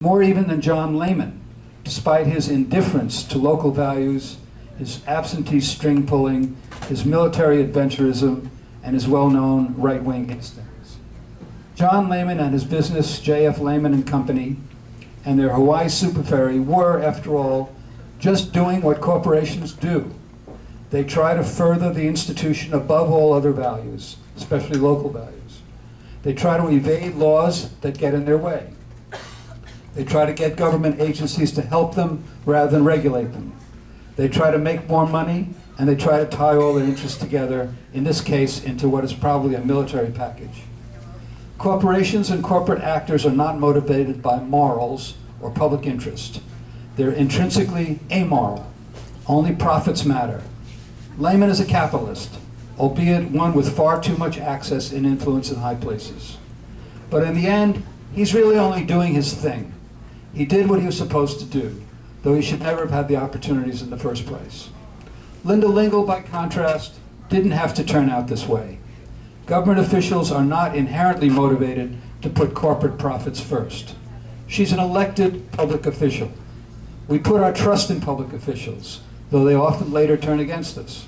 more even than John Lehman, despite his indifference to local values, his absentee string pulling, his military adventurism, and his well-known right-wing instincts. John Lehman and his business, J.F. Lehman and Company, and their Hawaii SuperFerry were, after all, just doing what corporations do. They try to further the institution above all other values, especially local values. They try to evade laws that get in their way. They try to get government agencies to help them rather than regulate them. They try to make more money, and they try to tie all their interests together, in this case, into what is probably a military package. Corporations and corporate actors are not motivated by morals or public interest. They're intrinsically amoral. Only profits matter. Lehman is a capitalist, albeit one with far too much access and influence in high places. But in the end, he's really only doing his thing. He did what he was supposed to do, though he should never have had the opportunities in the first place. Linda Lingle, by contrast, didn't have to turn out this way. Government officials are not inherently motivated to put corporate profits first. She's an elected public official. We put our trust in public officials, though they often later turn against us.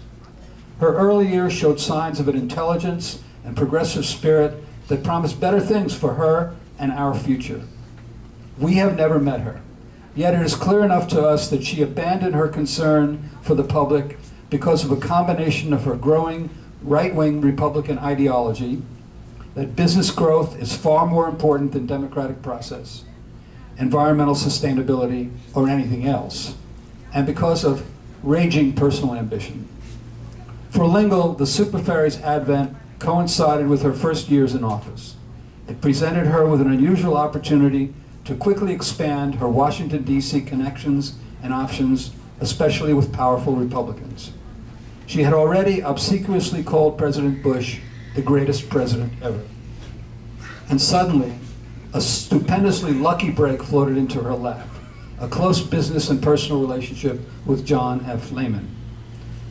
Her early years showed signs of an intelligence and progressive spirit that promised better things for her and our future. We have never met her, yet it is clear enough to us that she abandoned her concern for the public because of a combination of her growing right-wing Republican ideology, that business growth is far more important than democratic process, environmental sustainability, or anything else, and because of raging personal ambition. For Lingle, the SuperFerry's advent coincided with her first years in office. It presented her with an unusual opportunity to quickly expand her Washington, D.C. connections and options, especially with powerful Republicans. She had already obsequiously called President Bush the greatest president ever. And suddenly, a stupendously lucky break floated into her lap, a close business and personal relationship with John F. Lehman.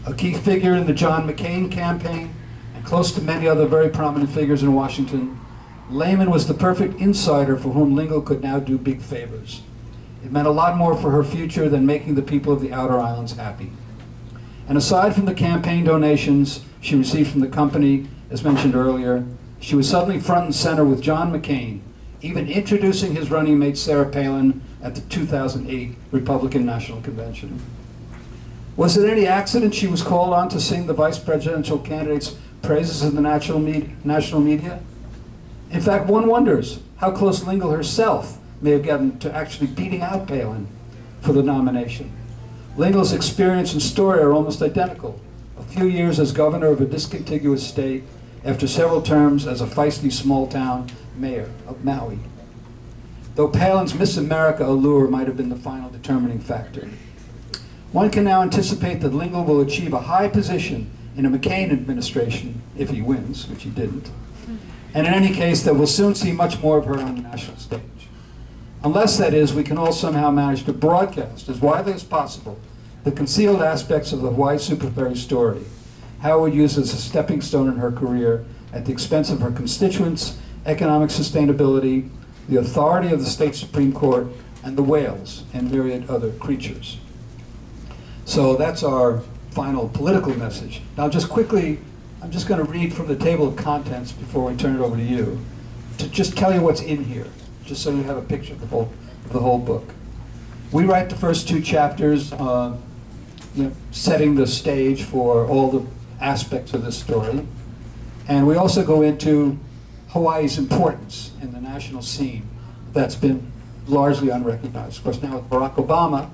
A key figure in the John McCain campaign, and close to many other very prominent figures in Washington, Lehman was the perfect insider for whom Lingle could now do big favors. It meant a lot more for her future than making the people of the outer islands happy. And aside from the campaign donations she received from the company, as mentioned earlier, she was suddenly front and center with John McCain, even introducing his running mate Sarah Palin at the 2008 Republican National Convention. Was it any accident she was called on to sing the vice presidential candidate's praises in the national media? In fact, one wonders how close Lingle herself may have gotten to actually beating out Palin for the nomination. Lingle's experience and story are almost identical. A few years as governor of a discontiguous state, after several terms as a feisty small-town mayor of Maui. Though Palin's Miss America allure might have been the final determining factor. One can now anticipate that Lingle will achieve a high position in a McCain administration, if he wins, which he didn't. And in any case, that we'll soon see much more of her on the national stage. Unless, that is, we can all somehow manage to broadcast as widely as possible the concealed aspects of the Hawaii SuperFerry story, how it would use as a stepping stone in her career at the expense of her constituents, economic sustainability, the authority of the state Supreme Court, and the whales and myriad other creatures. So that's our final political message. Now just quickly, I'm just going to read from the table of contents before we turn it over to you, to just tell you what's in here, just so you have a picture of the whole book. We write the first two chapters, setting the stage for all the aspects of this story. And we also go into Hawaii's importance in the national scene that's been largely unrecognized. Of course, now with Barack Obama,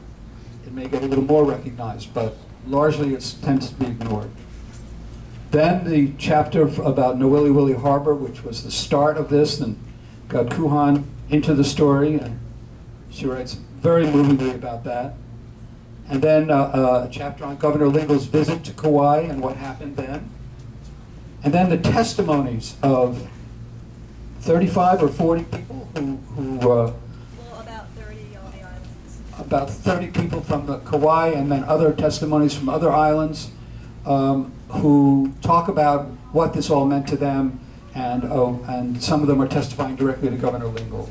it may get a little more recognized, but largely it tends to be ignored. Then the chapter about Nowili Harbor, which was the start of this, and got Koohan into the story, and she writes very movingly about that. And then a chapter on Governor Lingle's visit to Kauai and what happened then. And then the testimonies of 35 or 40 people who well, about 30 on the islands. About 30 people from the Kauai, and then other testimonies from other islands who talk about what this all meant to them, and some of them are testifying directly to Governor Lingle.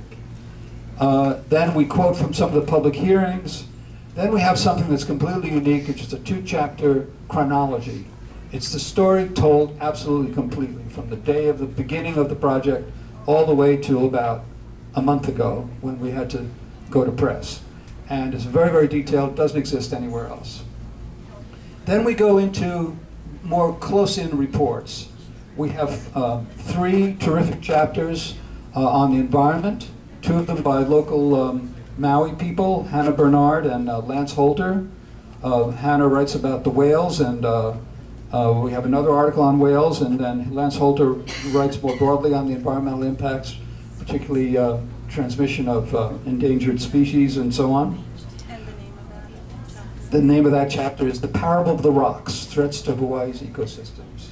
Then we quote from some of the public hearings. Then we have something that's completely unique, which is a 2-chapter chronology. It's the story told absolutely completely, from the day of the beginning of the project all the way to about a month ago when we had to go to press. And it's very, very detailed, doesn't exist anywhere else. Then we go into more close-in reports. We have 3 terrific chapters on the environment, 2 of them by local Maui people, Hannah Bernard and Lance Holter. Hannah writes about the whales, and we have another article on whales, and then Lance Holter writes more broadly on the environmental impacts, particularly transmission of endangered species and so on. And the name of that chapter? The name of that chapter is The Parable of the Rocks, Threats to Hawaii's Ecosystems.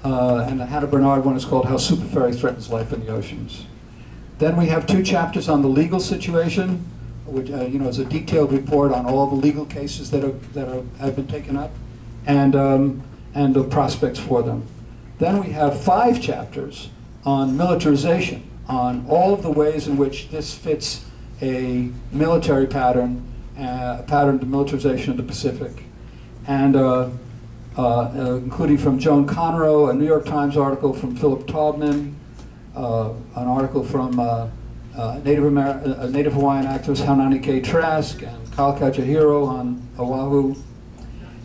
And the Hannah Bernard one is called How SuperFerry Threatens Life in the Oceans. Then we have 2 chapters on the legal situation, which is a detailed report on all the legal cases that have been taken up, and the prospects for them. Then we have 5 chapters on militarization, on all of the ways in which this fits a military pattern, a pattern of militarization of the Pacific, and including from Joan Conroe, a New York Times article from Philip Taubman, an article from Native Hawaiian activist Haunani K. Trask and Kyle Kajahiro on Oahu.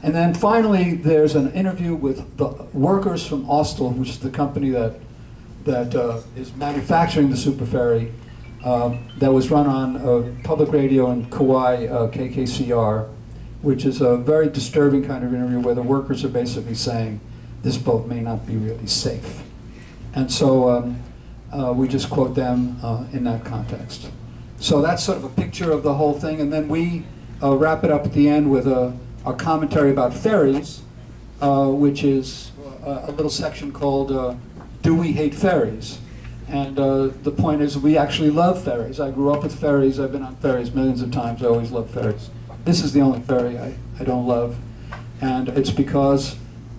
And then finally, there's an interview with the workers from Austell, which is the company that is manufacturing the SuperFerry, that was run on public radio in Kauai, KKCR, which is a very disturbing kind of interview where the workers are basically saying, this boat may not be really safe. And so we just quote them in that context. So that's sort of a picture of the whole thing, and then we wrap it up at the end with a commentary about ferries, which is a little section called Do We Hate Ferries? And the point is, we actually love ferries. I grew up with ferries. I've been on ferries millions of times. I always love ferries. This is the only ferry I don't love. And it's because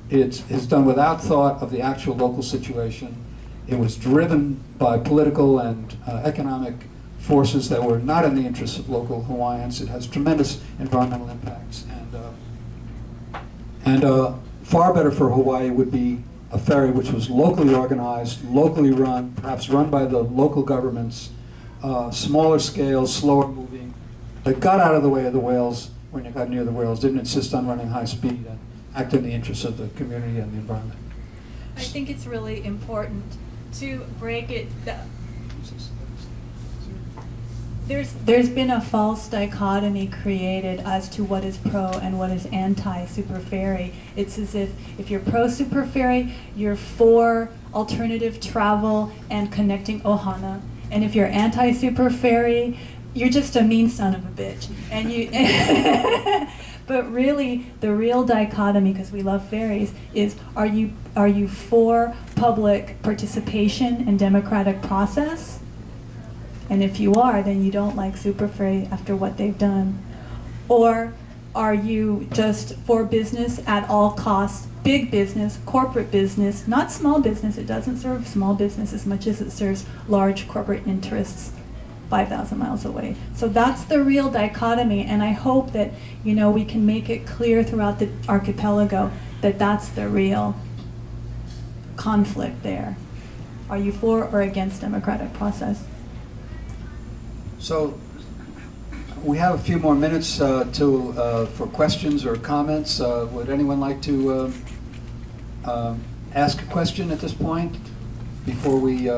it's done without thought of the actual local situation. It was driven by political and economic forces that were not in the interests of local Hawaiians. It has tremendous environmental impacts. And far better for Hawaii would be a ferry which was locally organized, locally run, perhaps run by the local governments, smaller scale, slower moving, that got out of the way of the whales when you got near the whales, didn't insist on running high speed, and act in the interests of the community and the environment. I think it's really important to break it down. There's been a false dichotomy created as to what is pro and what is anti-SuperFerry. It's as if you're pro-SuperFerry, you're for alternative travel and connecting Ohana. And if you're anti-SuperFerry, you're just a mean son of a bitch. And you, but really, the real dichotomy, because we love ferries, is are you for public participation and democratic process? And if you are, then you don't like SuperFerry after what they've done. Or are you just for business at all costs, big business, corporate business, not small business? It doesn't serve small business as much as it serves large corporate interests 5,000 miles away. So that's the real dichotomy, and I hope that we can make it clear throughout the archipelago that that's the real conflict there. Are you for or against democratic process? So we have a few more minutes for questions or comments. Would anyone like to ask a question at this point before we